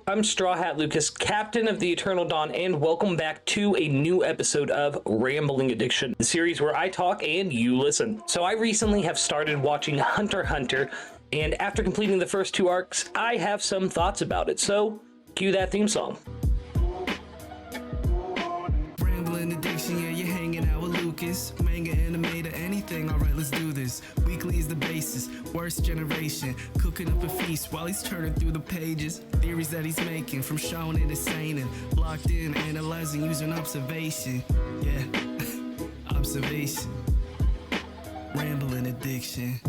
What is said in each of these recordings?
I'm StrawHatLucas, Captain of the Eternal Dawn, and welcome back to a new episode of Rambling Addiction, the series where I talk and you listen. So I recently have started watching Hunter x Hunter, and after completing the first 2 arcs, I have some thoughts about it, so cue that theme song. Rambling Addiction, yeah, you're hanging out with Lucas. Manga, animator, anything, alright, let's do this. Weekly is the basis, worst generation. Cooking up a feast while he's turning through the pages. Theories that he's making, from shonen to seinen. Locked in, analyzing, using observation. Yeah, observation. Rambling Addiction.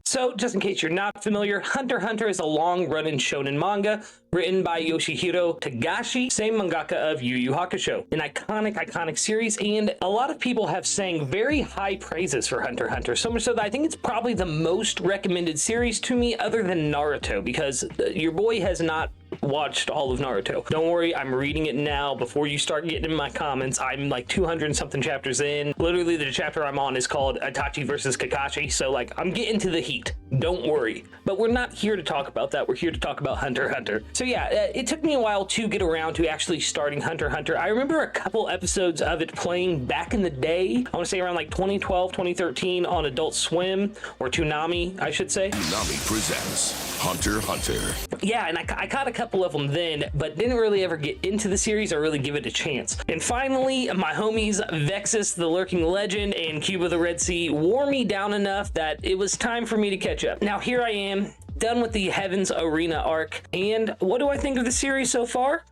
So, just in case you're not familiar, Hunter x Hunter is a long-running shonen manga written by Yoshihiro Togashi, same mangaka of Yu Yu Hakusho. An iconic series, and a lot of people have sang very high praises for Hunter x Hunter, so much so that I think it's probably the most recommended series to me other than Naruto, because your boy has not watched all of Naruto. Don't worry, I'm reading it now. Before you start getting in my comments, I'm like 200 and something chapters in. Literally, the chapter I'm on is called Itachi versus Kakashi, so like I'm getting to the heat. Don't worry. But we're not here to talk about that. We're here to talk about Hunter x Hunter. So yeah, it took me a while to get around to actually starting Hunter x Hunter. I remember a couple episodes of it playing back in the day. I want to say around like 2012, 2013 on Adult Swim, or Toonami, I should say. Toonami presents Hunter x Hunter. Yeah, and I caught a couple of them then, but didn't really ever get into the series or really give it a chance. And finally, my homies vexyz, the Lurking Legend, and Kube of the Red Sea wore me down enough that it was time for me to catch up. Now here I am, done with the Heaven's Arena arc, and what do I think of the series so far?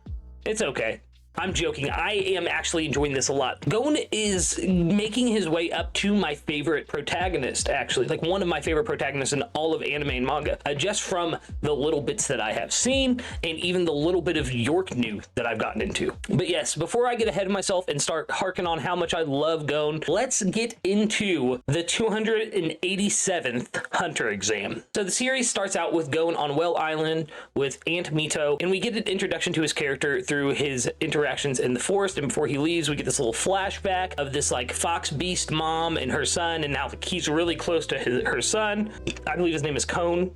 It's okay. I'm joking. I am actually enjoying this a lot. Gon is making his way up to my favorite protagonist, actually. Like one of my favorite protagonists in all of anime and manga. Just from the little bits that I have seen, and even the little bit of York new that I've gotten into. But yes, before I get ahead of myself and start harking on how much I love Gon, let's get into the 287th Hunter exam. So the series starts out with Gon on Well Island with Aunt Mito, and we get an introduction to his character through his interactions in the forest, and before he leaves we get this little flashback of this like fox beast mom and her son, and now he's really close to her son. I believe his name is Cone.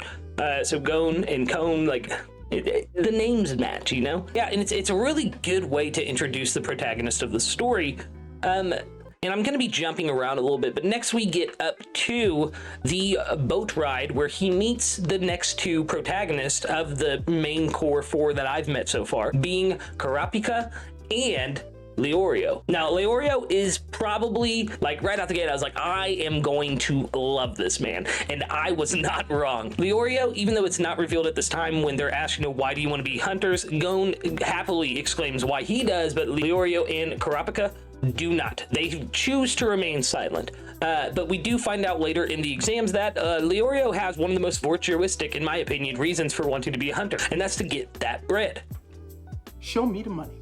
So Gon and Cone, like the names match, you know? Yeah, and it's a really good way to introduce the protagonist of the story. And I'm going to be jumping around a little bit, but next we get up to the boat ride where he meets the next 2 protagonists of the main core 4 that I've met so far, being Kurapika and Leorio. Now, Leorio is probably, like, right out the gate, I was like, I am going to love this man, and I was not wrong. Leorio, even though it's not revealed at this time when they're asking, why do you want to be hunters, Gon happily exclaims why he does, but Leorio and Kurapika do not. They choose to remain silent. But we do find out later in the exams that Leorio has one of the most virtuistic, in my opinion, reasons for wanting to be a hunter, and that's to get that bread. Show me the money.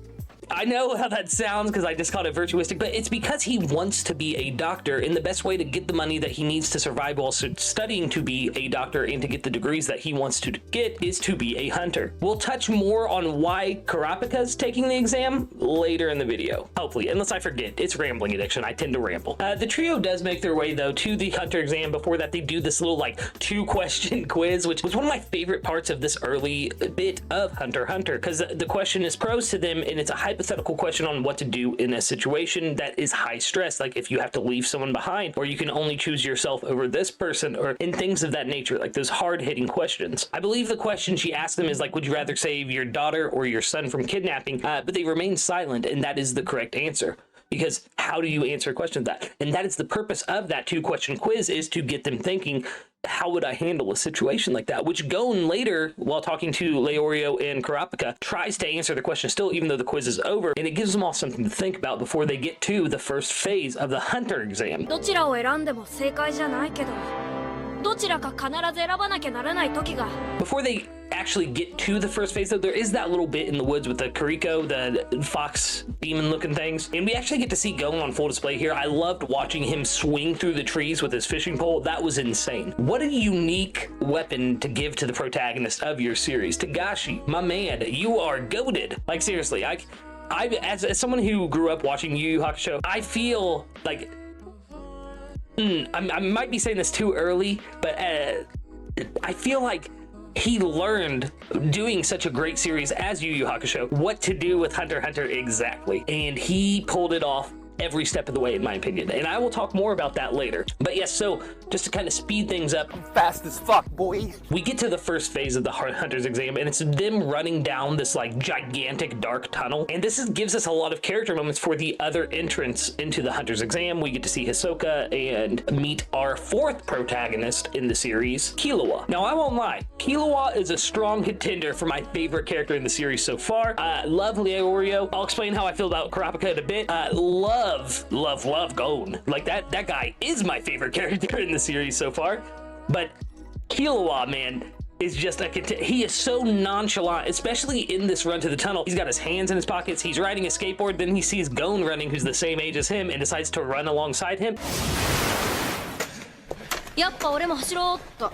I know how that sounds because I just called it virtuistic, but it's because he wants to be a doctor, and the best way to get the money that he needs to survive while studying to be a doctor and to get the degrees that he wants to get is to be a hunter. We'll touch more on why Kurapika's taking the exam later in the video, hopefully, unless I forget. It's rambling addiction. I tend to ramble. The trio does make their way, though, to the hunter exam. Before that, they do this little, like, 2-question quiz, which was one of my favorite parts of this early bit of Hunter x Hunter, because the question is posed to them, and it's a hypothetical question on what to do in a situation that is high stress, like if you have to leave someone behind, or you can only choose yourself over this person, or in things of that nature, like those hard-hitting questions. I believe the question she asked them is like, would you rather save your daughter or your son from kidnapping? But they remain silent, and that is the correct answer. Because how do you answer a question like that? And that is the purpose of that 2-question quiz, is to get them thinking, how would I handle a situation like that? Which Gon later, while talking to Leorio and Kurapika, tries to answer the question still, even though the quiz is over, and it gives them all something to think about before they get to the first phase of the Hunter exam. どちらを選んでも正解じゃないけど、どちらか必ず選ばなきゃならない時が。Before they actually get to the first phase, though, there is that little bit in the woods with the Kuriko, the fox demon looking things, and we actually get to see Gon on full display here. I loved watching him swing through the trees with his fishing pole. That was insane. What a unique weapon to give to the protagonist of your series. Togashi, my man, you are goated. Like, seriously, as someone who grew up watching Yu Yu Hakusho, I feel like I might be saying this too early, but I feel like he learned doing such a great series as Yu Yu Hakusho what to do with Hunter x Hunter exactly, and he pulled it off every step of the way, in my opinion, and I will talk more about that later. But yes, so just to kind of speed things up, Fast as fuck, boy. we get to the first phase of the Hunter's exam, and it's them running down this like gigantic dark tunnel, and gives us a lot of character moments for the other entrants into the Hunter's exam. We get to see Hisoka and meet our fourth protagonist in the series, Killua. Now, I won't lie, Killua is a strong contender for my favorite character in the series so far. Love Leorio. I'll explain how I feel about Kurapika in a bit. Love Gon. Like that guy is my favorite character in the series so far. But Killua, man, is just he is so nonchalant, especially in this run to the tunnel. He's got his hands in his pockets, he's riding a skateboard, then he sees Gon running, who's the same age as him, and decides to run alongside him. やっぱ俺も走ろうっと。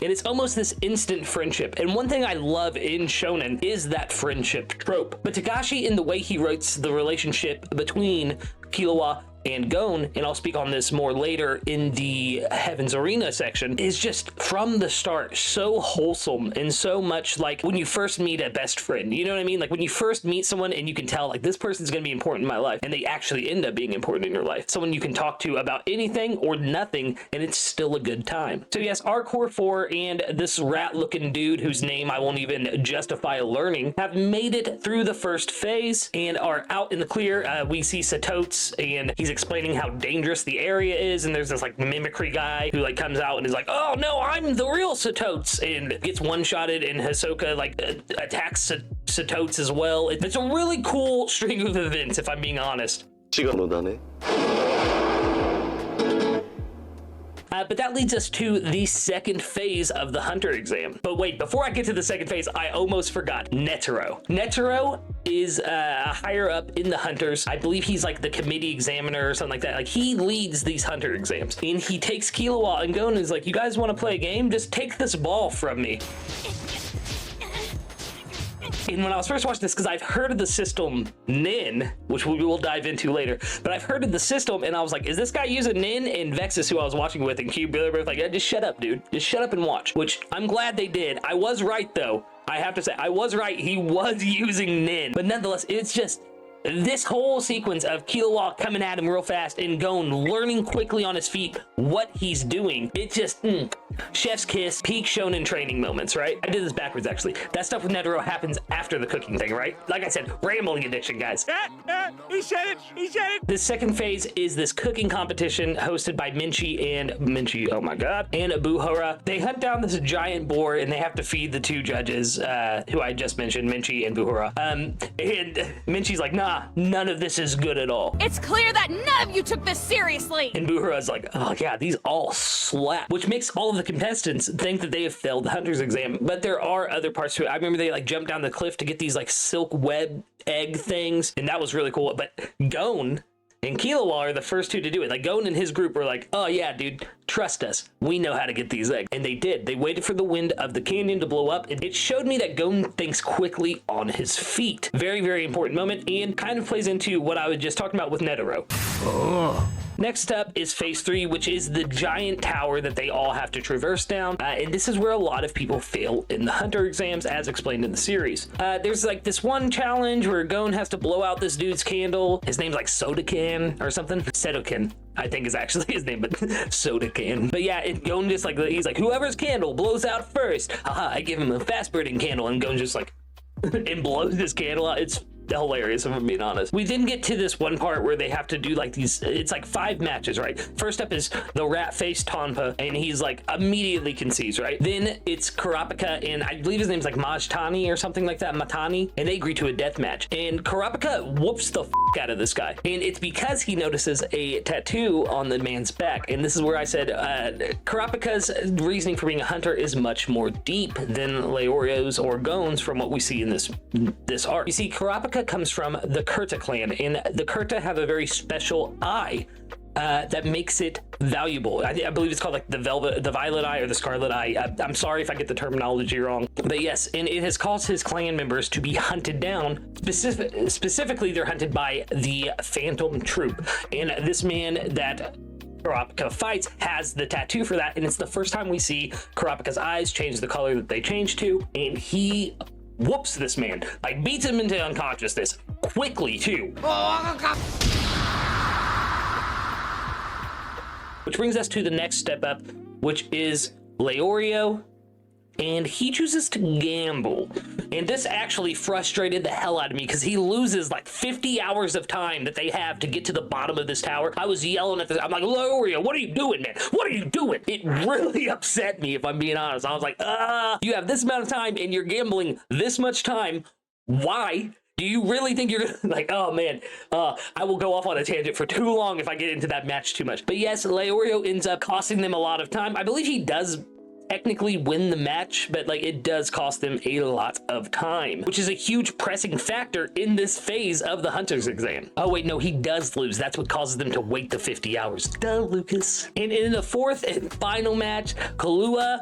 And it's almost this instant friendship. And one thing I love in shonen is that friendship trope. But Takashi, in the way he writes the relationship between Killua and Gon, and I'll speak on this more later in the Heaven's Arena section, is just from the start so wholesome and so much like when you first meet a best friend. You know what I mean? Like when you first meet someone and you can tell like this person's gonna be important in my life, and they actually end up being important in your life. Someone you can talk to about anything or nothing, and it's still a good time. So yes, our core four and this rat-looking dude whose name I won't even justify learning have made it through the first phase and are out in the clear. We see Satotes, and he's explaining how dangerous the area is, and there's this like mimicry guy who like comes out and is like, oh no, I'm the real Satotes, and gets one-shotted, and Hisoka like attacks Satotes as well. It's a really cool string of events, if I'm being honest. But that leads us to the second phase of the Hunter exam. But wait, before I get to the second phase, I almost forgot Netero. Netero is higher up in the Hunters. I believe he's like the committee examiner or something like that. Like he leads these Hunter exams, and he takes Killua and Gon and is like, you guys want to play a game? Just take this ball from me. And when I was first watching this, because I've heard of the system Nen, which we will dive into later, but I've heard of the system, and I was like, is this guy using Nen? And vexyz, who I was watching with, and Kube, they're both like, yeah, just shut up, dude. Just shut up and watch. Which I'm glad they did. I was right, though. I have to say, I was right. He was using Nen. But nonetheless, it's just this whole sequence of Killua coming at him real fast and Gon learning quickly on his feet what he's doing. It just, chef's kiss, peak shonen training moments, right? I did this backwards, actually. That stuff with Netero happens after the cooking thing, right? Like I said, rambling addiction, guys. He said it! He said it! The second phase is this cooking competition hosted by Minchi, oh my god, and Buhara. They hunt down this giant boar, and they have to feed the two judges, who I just mentioned, Minchi and Buhara. And Minchi's like, nah, none of this is good at all. It's clear that none of you took this seriously! And Buhara's like, oh yeah, these all slap, which makes all of the contestants think that they have failed the Hunter's exam. But there are other parts to it. I remember they like jumped down the cliff to get these like silk web egg things, and that was really cool. But Gon and Killua are the first two to do it. Like Gon and his group were like, oh yeah, dude, trust us. We know how to get these eggs. And they did. They waited for the wind of the canyon to blow up. And it showed me that Gon thinks quickly on his feet. Very, very important moment, and kind of plays into what I was just talking about with Netero. Next up is phase 3, which is the giant tower that they all have to traverse down. And this is where a lot of people fail in the Hunter exams, as explained in the series. There's like this one challenge where Gon has to blow out this dude's candle. His name's like Sodakan or something. Sedokan, I think is actually his name, but Sodakan. But yeah, Gon just like, he's like, whoever's candle blows out first. Haha, I give him a fast burning candle, and Gon just like, and blows his candle out. It's hilarious, if I'm being honest. We then get to this one part where they have to do like these, it's like 5 matches, right? First up is the rat-faced Tonpa, and he's like immediately concedes, right? Then it's Kurapika, and I believe his name's like Majtani or something like that, Matani, and they agree to a death match. And Kurapika whoops the out of this guy, and it's because he notices a tattoo on the man's back. And this is where I said Kurapika's reasoning for being a hunter is much more deep than Leorio's or Gon's from what we see in this arc. You see, Kurapika comes from the Kurta clan, and the Kurta have a very special eye that makes it valuable. I believe it's called like the violet eye or the scarlet eye. I'm sorry if I get the terminology wrong, but yes, and it has caused his clan members to be hunted down. Specifically, they're hunted by the Phantom Troop, and this man that Kurapika fights has the tattoo for that, and it's the first time we see Kurapika's eyes change the color that they change to, and he whoops this man, like beats him into unconsciousness quickly too. Which brings us to the next step up, which is Leorio, and he chooses to gamble. And this actually frustrated the hell out of me because he loses like 50 hours of time that they have to get to the bottom of this tower. I was yelling at this. I'm like, Leorio, what are you doing, man? What are you doing? It really upset me, if I'm being honest. I was like, you have this amount of time and you're gambling this much time. Why? Do you really think you're gonna, like, oh man, I will go off on a tangent for too long if I get into that match too much. But yes, Leorio ends up costing them a lot of time. I believe he does technically win the match, but like it does cost them a lot of time, which is a huge pressing factor in this phase of the hunter's exam. Oh wait, no, he does lose. That's what causes them to wait the 50 hours. Duh, Lucas. And in the fourth and final match, Kahlua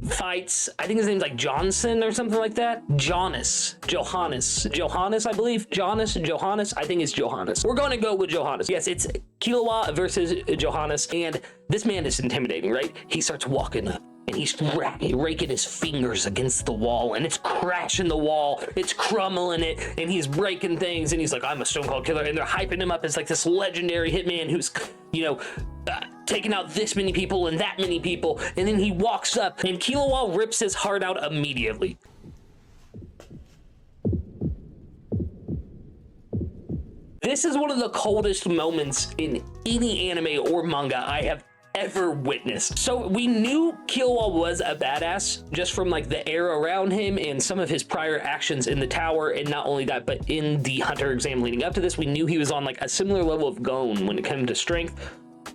fights, I think his name's like Johnson or something like that. Johannes, I believe. Johannes, I think it's Johannes. We're going to go with Johannes. Yes, it's Killua versus Johannes, and this man is intimidating, right? He starts walking up, and he's raking his fingers against the wall, and it's crashing the wall, it's crumbling it, and he's breaking things, and he's like, I'm a stone cold killer, and they're hyping him up as like this legendary hitman who's, you know, taking out this many people and that many people, and then he walks up, and Killua rips his heart out immediately. This is one of the coldest moments in any anime or manga I have ever witnessed. So we knew Killua was a badass just from like the air around him and some of his prior actions in the tower, and not only that, but in the hunter exam leading up to this, we knew he was on like a similar level of Gon when it came to strength,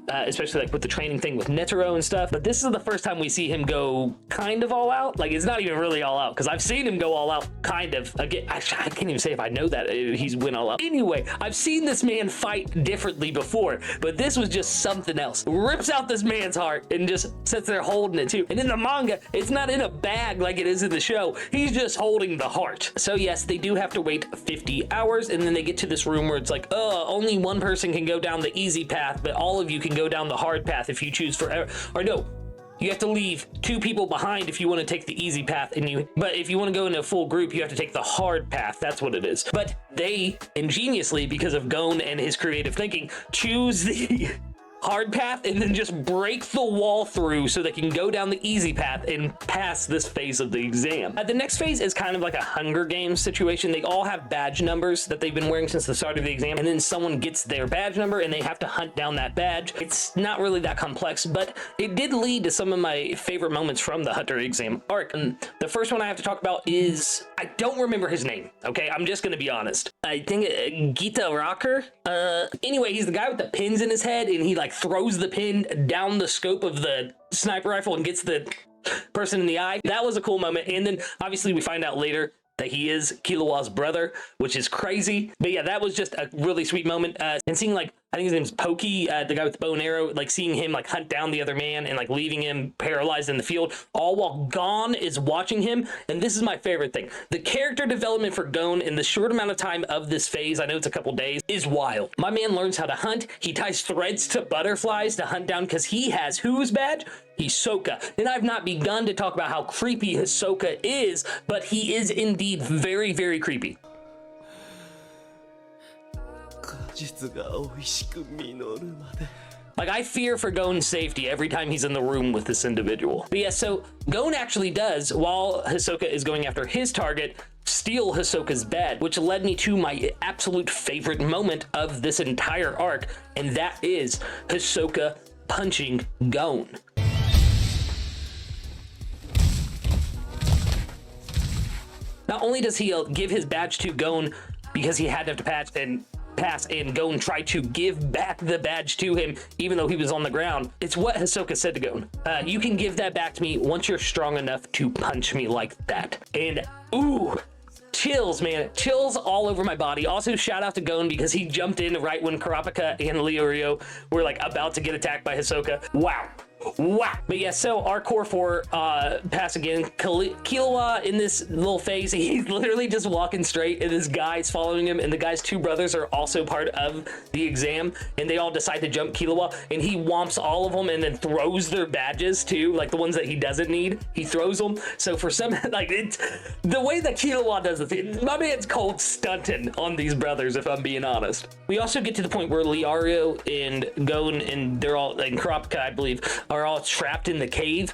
especially like with the training thing with Netero and stuff. But this is the first time we see him go kind of all out. Like, it's not even really all out, because I've seen him go all out kind of. Again, I can't even say if I know that he's went all out. Anyway, I've seen this man fight differently before, but this was just something else. Rips out this man's heart and just sits there holding it too. And in the manga, it's not in a bag like it is in the show. He's just holding the heart. So yes, they do have to wait 50 hours, and then they get to this room where it's like, only one person can go down the easy path, but all of you can go down the hard path if you choose forever. Or no, you have to leave 2 people behind if you want to take the easy path, but if you want to go in a full group, you have to take the hard path. That's what it is. But they ingeniously, because of Gon and his creative thinking, choose the hard path and then just break the wall through so they can go down the easy path and pass this phase of the exam. The next phase is kind of like a Hunger Games situation. They all have badge numbers that they've been wearing since the start of the exam, and then someone gets their badge number and they have to hunt down that badge. It's not really that complex, but it did lead to some of my favorite moments from the hunter exam arc. And the first one I have to talk about is, I don't remember his name, okay? I'm just gonna be honest. I think Gita Rocker. Anyway, he's the guy with the pins in his head, and he like throws the pin down the scope of the sniper rifle and gets the person in the eye. That was a cool moment. And then obviously we find out later that he is Killua's brother, which is crazy. But yeah, that was just a really sweet moment. And seeing like, I think his name's Pokey, the guy with the bow and arrow, like seeing him like hunt down the other man and like leaving him paralyzed in the field, all while Gon is watching him. And this is my favorite thing. The character development for Gon in the short amount of time of this phase, I know it's a couple days, is wild. My man learns how to hunt. He ties threads to butterflies to hunt down, because he has whose badge? Hisoka. And I've not begun to talk about how creepy Hisoka is, but he is indeed very, very creepy. Like, I fear for Gon's safety every time he's in the room with this individual. But yeah, so Gon actually does, while Hisoka is going after his target, steal Hisoka's badge, which led me to my absolute favorite moment of this entire arc, and that is Hisoka punching Gon. Not only does he give his badge to Gon because he had to pass, and Gon tried to give back the badge to him even though he was on the ground. It's what Hisoka said to Gon. You can give that back to me once you're strong enough to punch me like that. And ooh, chills, man. Chills all over my body. Also, shout out to Gon because he jumped in right when Kurapika and Leorio were like about to get attacked by Hisoka. Wow. Wow. But yeah, so our core 4 pass again. Killua in this little phase, he's literally just walking straight and this guy's following him, and the guy's 2 brothers are also part of the exam, and they all decide to jump Killua, and he whomps all of them and then throws their badges too, like the ones that he doesn't need, he throws them. So for some, like, it's the way that Killua does it, my man's cold stunting on these brothers, if I'm being honest. We also get to the point where Leorio and Gon and they're all, and Kurapika, I believe, are all trapped in the cave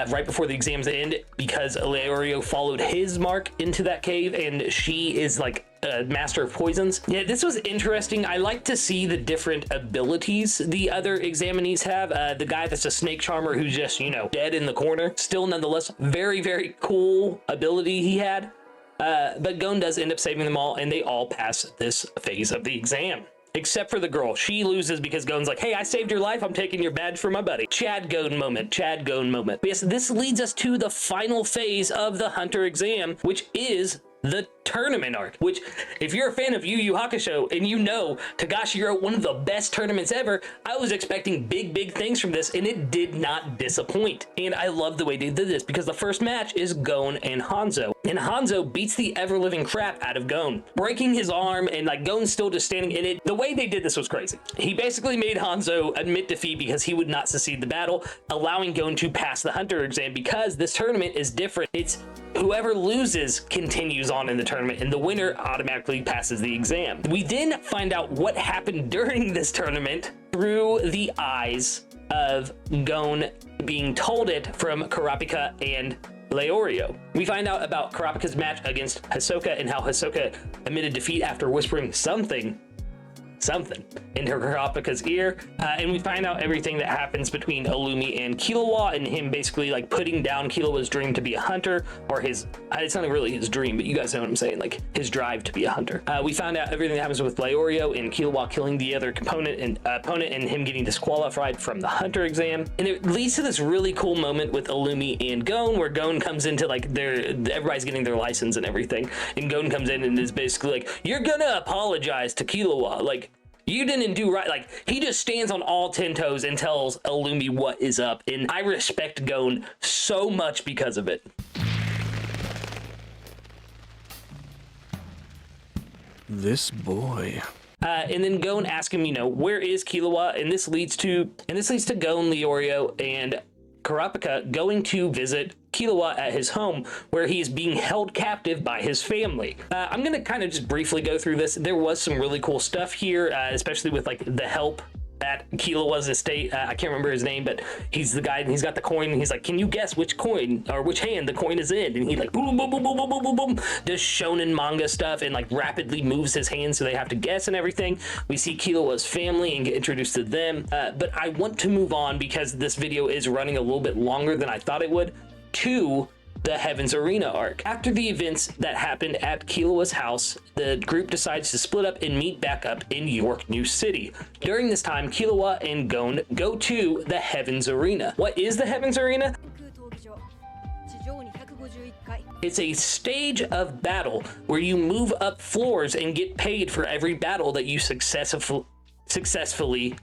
right before the exams end, because Leorio followed his mark into that cave, and she is like a master of poisons. Yeah, this was interesting. I like to see the different abilities the other examinees have. The guy that's a snake charmer who's just, you know, dead in the corner, still nonetheless very, very cool ability he had. But Gon does end up saving them all, and they all pass this phase of the exam. Except for the girl. She loses because Gon's like, hey, I saved your life. I'm taking your badge for my buddy. Chad Gon moment. Chad Gon moment. But yes, this leads us to the final phase of the Hunter exam, which is the tournament arc, which if you're a fan of Yu Yu Hakusho and you know Togashi wrote one of the best tournaments ever, I was expecting big things from this, and it did not disappoint. And I love the way they did this, because the first match is Gon and Hanzo, and Hanzo beats the ever-living crap out of Gon, breaking his arm, and like Gon's still just standing in it. The way they did this was crazy. He basically made Hanzo admit defeat because he would not succeed the battle, allowing Gon to pass the Hunter exam, because this tournament is different. It's whoever loses continues on in the tournament, and the winner automatically passes the exam. We then find out what happened during this tournament through the eyes of Gon being told it from Kurapika and Leorio. We find out about Kurapika's match against Hisoka and how Hisoka admitted defeat after whispering something into Kurapika's ear, and we find out everything that happens between Illumi and Killua, and him basically like putting down Killua's dream to be a hunter, or his, it's not really his dream, but you guys know what I'm saying, like his drive to be a hunter. We found out everything that happens with Leorio and Killua killing the other opponent and him getting disqualified from the Hunter exam, and it leads to this really cool moment with Illumi and Gon, where Gon comes into like everybody's getting their license and everything, and Gon comes in and is basically like, you're gonna apologize to Killua, like, you didn't do right. Like, he just stands on all 10 toes and tells Illumi what is up, and I respect Gon so much because of it. This boy. And then Gon asks him, you know, where is Killua? And this leads to Gon, Leorio, and Kurapika going to visit Killua at his home, where he is being held captive by his family. I'm gonna kind of just briefly go through this. There was some really cool stuff here, especially with like the help at Killua's estate. I can't remember his name, but he's the guy, and he's got the coin, and he's like, can you guess which coin or which hand the coin is in? And he like boom boom boom boom boom boom boom boom does shonen manga stuff and like rapidly moves his hands so they have to guess and everything. We see Killua's family and get introduced to them, but I want to move on because this video is running a little bit longer than I thought it would, to the Heaven's Arena arc. After the events that happened at Killua's house, the group decides to split up and meet back up in York New City. During this time, Killua and Gon go to the Heaven's Arena. What is the Heaven's Arena? It's a stage of battle where you move up floors and get paid for every battle that you successfully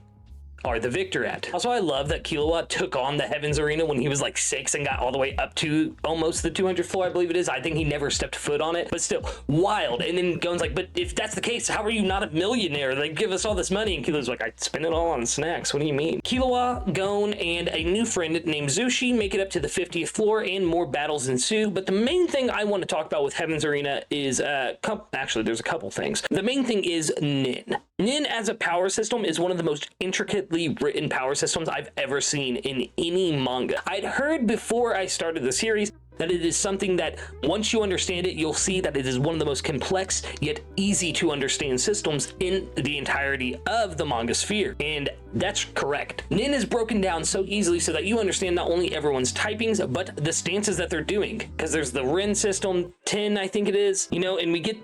are the victor at. Also, I love that Killua took on the Heaven's Arena when he was like 6 and got all the way up to almost the 200th floor, I believe it is. I think he never stepped foot on it, but still wild. And then Gon's like, but if that's the case, how are you not a millionaire? They give us all this money. And Killua's like, I spend it all on snacks. What do you mean? Killua, Gon, and a new friend named Zushi make it up to the 50th floor, and more battles ensue. But the main thing I want to talk about with Heaven's Arena is, actually, there's a couple things. The main thing is Nen. Nen as a power system is one of the most intricately written power systems I've ever seen in any manga. I'd heard before I started the series that it is something that once you understand it, you'll see that it is one of the most complex yet easy to understand systems in the entirety of the manga sphere. And that's correct. Nen is broken down so easily so that you understand not only everyone's typings, but the stances that they're doing. Because there's the Ren system, 10, I think it is, you know, and we get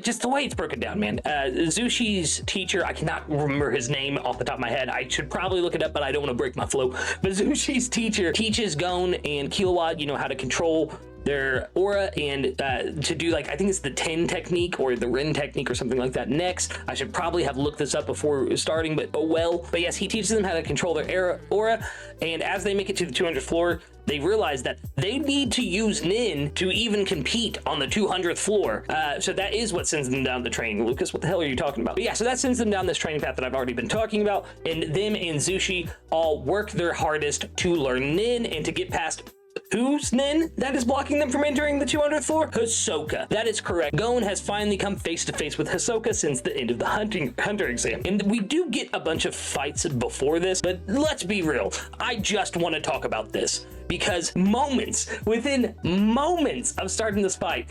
just the way it's broken down, man. Zushi's teacher, I cannot remember his name off the top of my head. I should probably look it up, but I don't want to break my flow. But Zushi's teacher teaches Gon and Killua, you know, how to control their aura and to do like, I think it's the Ten technique or the Ren technique or something like that next. I should probably have looked this up before starting, but oh well. But yes, he teaches them how to control their aura, and as they make it to the 200th floor, they realize that they need to use Nen to even compete on the 200th floor. So that is what sends them down the train. Lucas, what the hell are you talking about? But yeah, so that sends them down this training path that I've already been talking about, and them and Zushi all work their hardest to learn Nen and to get past who's Nen that is blocking them from entering the 200th floor? Hisoka. That is correct. Gon has finally come face to face with Hisoka since the end of the hunter exam. And we do get a bunch of fights before this, but let's be real. I just want to talk about this because within moments of starting this fight,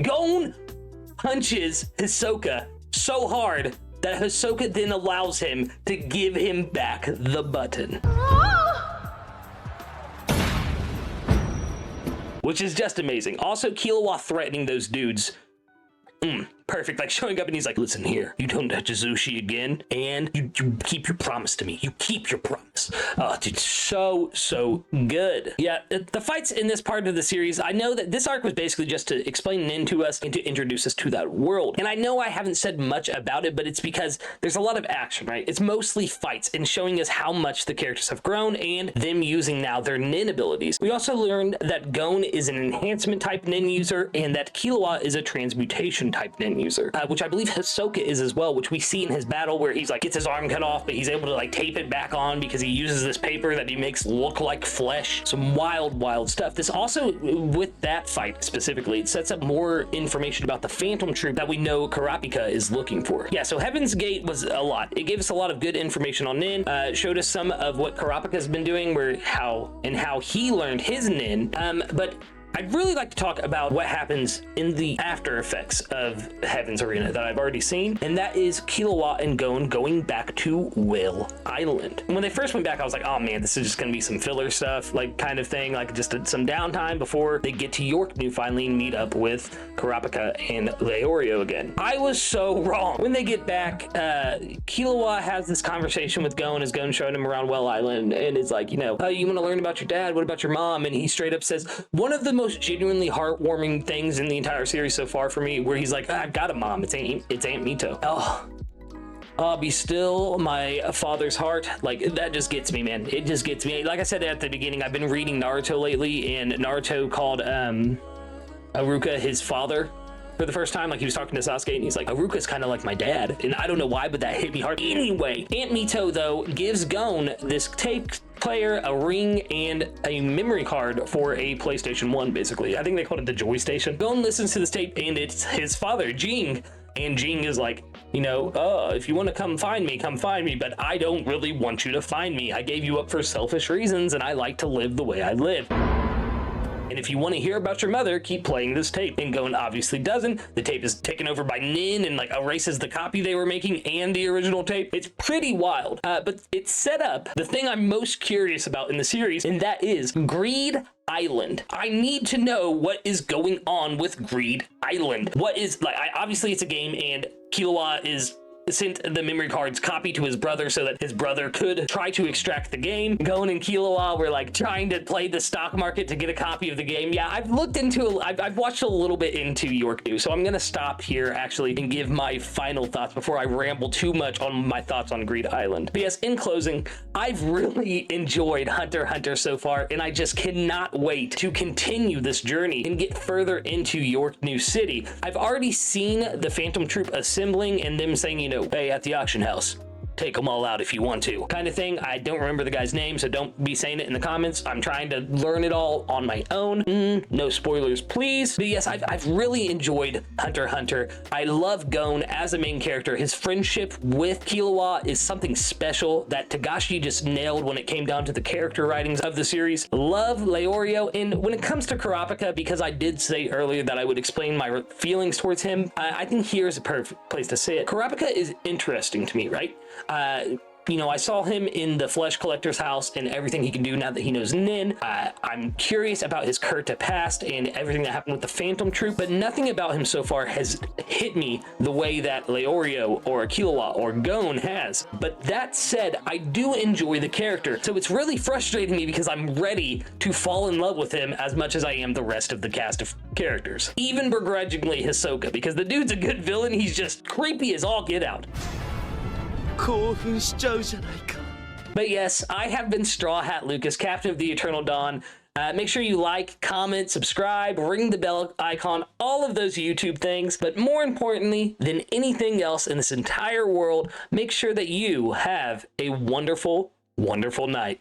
Gon punches Hisoka so hard that Hisoka then allows him to give him back the button. Which is just amazing. Also, Killua threatening those dudes. Perfect. Like showing up and he's like, listen here, you don't touch Zushi again, and you keep your promise to me. You keep your promise. Oh, dude, so good. Yeah, the fights in this part of the series, I know that this arc was basically just to explain Nen to us and to introduce us to that world. And I know I haven't said much about it, but it's because there's a lot of action, right? It's mostly fights and showing us how much the characters have grown and them using now their Nen abilities. We also learned that Gon is an enhancement type Nen user and that Killua is a transmutation type Nen user, which I believe Hisoka is as well, which we see in his battle where he's like gets his arm cut off, but he's able to like tape it back on because he uses this paper that he makes look like flesh. Some wild stuff. This also, with that fight specifically, it sets up more information about the Phantom Troop that we know Kurapika is looking for. Yeah, so Heaven's Gate was a lot. It gave us a lot of good information on Nen, showed us some of what Kurapika's been doing, how he learned his Nen, but I'd really like to talk about what happens in the after effects of Heaven's Arena that I've already seen, and that is Killua and Gon going back to Whale Island. When they first went back, I was like, oh man, this is just gonna be some filler stuff, like kind of thing, like just some downtime before they get to Yorknew finally and meet up with Kurapika and Leorio again. I was so wrong. When they get back, Killua has this conversation with Gon as Gon showing him around Whale Island, and it's like, you know, oh, you want to learn about your dad? What about your mom? And he straight up says one of the most genuinely heartwarming things in the entire series so far for me, where he's like, I've got a mom, it's Aunt Mito. Oh, be still my father's heart. Like, that just gets me, man. It just gets me. Like I said at the beginning, I've been reading Naruto lately, and Naruto called Haruka his father for the first time. Like, he was talking to Sasuke and he's like, Haruka's kind of like my dad, and I don't know why, but that hit me hard. Anyway, Aunt Mito though gives Gon this tape player, a ring, and a memory card for a PlayStation 1, basically. I think they called it the Joy Station. Gon listens to this tape and it's his father, Jing, and Jing is like, you know, if you want to come find me, but I don't really want you to find me. I gave you up for selfish reasons and I like to live the way I live. And if you want to hear about your mother, keep playing this tape. And Gon obviously doesn't. The tape is taken over by Nen and like erases the copy they were making and the original tape. It's pretty wild. But it's set up the thing I'm most curious about in the series, and that is Greed Island. I need to know what is going on with Greed Island. What is, like, obviously it's a game and Killua is sent the memory card's copy to his brother so that his brother could try to extract the game. Gon and Killua were like trying to play the stock market to get a copy of the game. Yeah, I've watched a little bit into Yorknew, so I'm gonna stop here actually and give my final thoughts before I ramble too much on my thoughts on Greed Island. But yes, in closing, I've really enjoyed Hunter x Hunter so far, and I just cannot wait to continue this journey and get further into Yorknew City. I've already seen the Phantom Troop assembling and them saying, you know, hey, at the auction house, take them all out if you want to, kind of thing. I don't remember the guy's name, so don't be saying it in the comments. I'm trying to learn it all on my own. No spoilers, please. But yes, I've really enjoyed Hunter x Hunter. I love Gon as a main character. His friendship with Killua is something special that Togashi just nailed when it came down to the character writings of the series. Love Leorio, and when it comes to Kurapika, because I did say earlier that I would explain my feelings towards him, I think here's a perfect place to say it. Kurapika is interesting to me, right? You know, I saw him in the Flesh Collector's house and everything he can do now that he knows Nen. I'm curious about his Kurta past and everything that happened with the Phantom Troop, but nothing about him so far has hit me the way that Leorio or Killua or Gon has. But that said, I do enjoy the character, so it's really frustrating me because I'm ready to fall in love with him as much as I am the rest of the cast of characters. Even begrudgingly Hisoka, because the dude's a good villain, he's just creepy as all get out. But yes, I have been StrawHatLucas, Captain of the Eternal Dawn. Make sure you like, comment, subscribe, ring the bell icon, all of those YouTube things. But more importantly than anything else in this entire world, make sure that you have a wonderful, wonderful night.